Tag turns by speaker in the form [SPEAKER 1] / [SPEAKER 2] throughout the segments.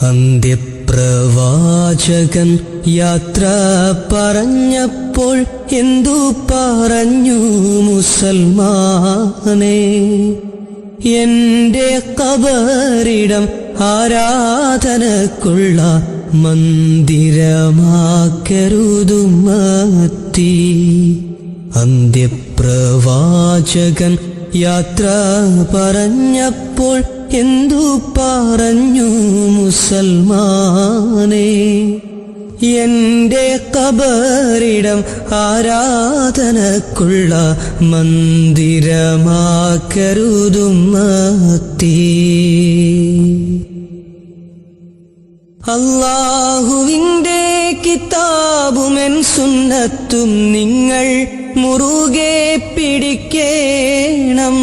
[SPEAKER 1] അന്ത്യപ്രവാചകൻ യാത്ര പറഞ്ഞപ്പോൾ എന്തു പറഞ്ഞു മുസൽമാനേ? എന്റെ ഖബറിടം ആരാധനക്കുള്ള മന്ദിരമാക്കരുതുമ്മത്തി. അന്ത്യപ്രവാചകൻ യാത്ര പറഞ്ഞപ്പോൾ എന്തു പറഞ്ഞു മുസൽമാനേ? എന്റെ ഖബറിടം ആരാധനക്കുള്ള മന്ദിരമാക്കരുതുമ്മത്തി. അല്ലാഹുവിന്റെ കിതാബുമെൻ സുന്നത്തും നിങ്ങൾ മുറുകെ പിടിക്കേണം.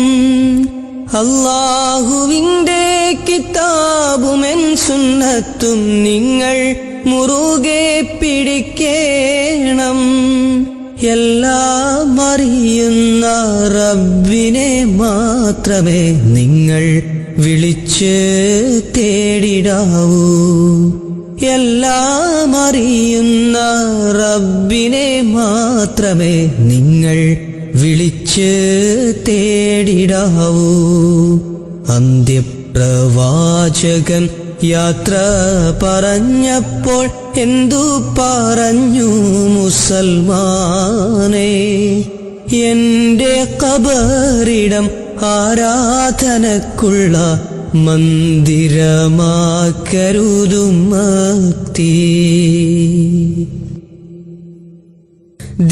[SPEAKER 1] അല്ലാഹുവിന്റെ കിതാബുമെൻ സുന്നത്തും നിങ്ങൾ മുറുകെ പിടിക്കേണം. എല്ലാം അറിയുന്ന റബ്ബിനെ മാത്രമേ നിങ്ങൾ വിളിച്ച് തേടിടാവൂ. എല്ലാം അറിയുന്ന റബ്ബിനെ മാത്രമേ നിങ്ങൾ വിളിച്ച് തേടിടാവൂ. അന്ത്യപ്രവാചകൻ യാത്ര പറഞ്ഞപ്പോൾ എന്തു പറഞ്ഞു മുസൽമാനേ? എന്റെ ഖബറിടം ആരാധനക്കുള്ള മന്ദിരമാക്കരുതുമ്മത്തി.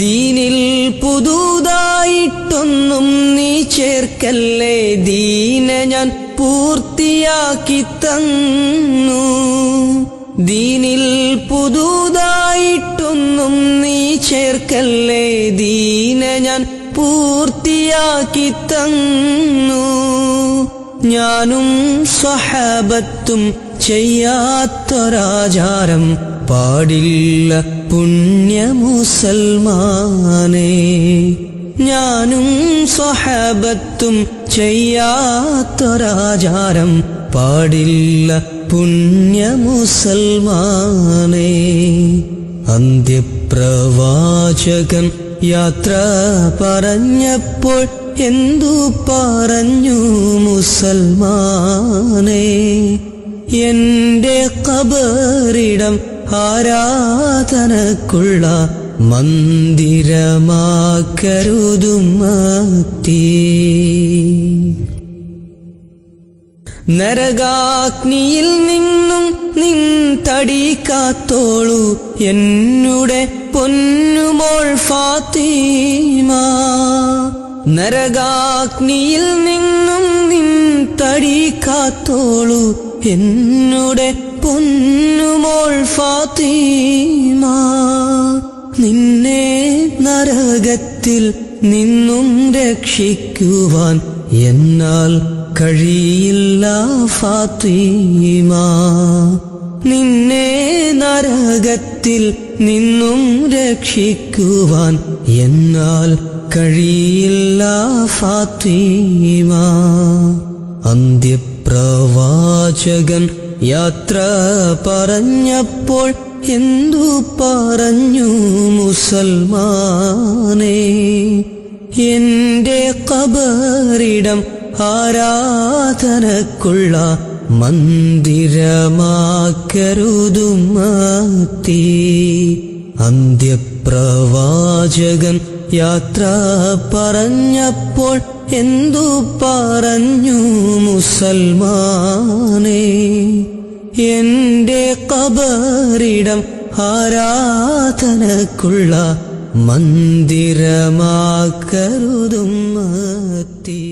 [SPEAKER 1] ദീനിൽ പുതുതായിട്ടൊന്നും നീ ചേർക്കല്ലേ, ദീനെ ഞാൻ പൂർത്തിയാക്കി തന്നു. ദീനിൽ പുതുതായിട്ടൊന്നും നീ ചേർക്കല്ലേ, ദീനെ ഞാൻ പൂർത്തിയാക്കി തന്നു. ഞാനും സ്വഹാബത്തും ചെയ്യാത്തൊരാചാരം പാടില്ല പുണ്യ മുസൽമാനേ. ഞാനും സ്വഹാബത്തും ചെയ്യാത്തൊരാചാരം പാടില്ല പുണ്യ മുസൽമാനേ. അന്ത്യപ്രവാചകൻ യാത്ര പറഞ്ഞപ്പോൾ എന്തു പറഞ്ഞു മുസൽമാനേ? എന്റെ ഖബറിടം ആരാധനക്കുള്ള മന്ദിരമാക്കരുതുമ്മത്തി. നരകാഗ്നിയിൽ നിന്നും നിൻ തടി കാത്തോളൂ എന്നുടെ പൊന്നുമോൾ ഫാത്തിമ. നരകാഗ്നിയിൽ നിന്നും നിൻ തടി കാത്തോളൂ എന്നുടെ പൊന്നുമോൾ ഫാത്തിമ. നിന്നെ നരകത്തിൽ നിന്നും രക്ഷിക്കുവാൻ എന്നാൽ കഴിയില്ല ഫാത്തിമ. നിന്നെ നരകത്തിൽ നിന്നും രക്ഷിക്കുവാൻ എന്നാൽ കഴിയില്ല ഫാത്തിമ. അന്ത്യപ്രവാചകൻ യാത്ര പറഞ്ഞപ്പോൾ എന്തു പറഞ്ഞു മുസൽമാനേ? എന്റെ ഖബറിടം ആരാധനക്കുള്ള മന്ദിരമാക്കരുതുമ്മത്തി. അന്ത്യപ്രവാചകൻ യാത്ര പറഞ്ഞപ്പോൾ എന്തു പറഞ്ഞു മുസൽമാനേ? എന്റെ ഖബറിടം ആരാധനക്കുള്ള മന്ദിരമാക്കരുതുമ്മത്തി.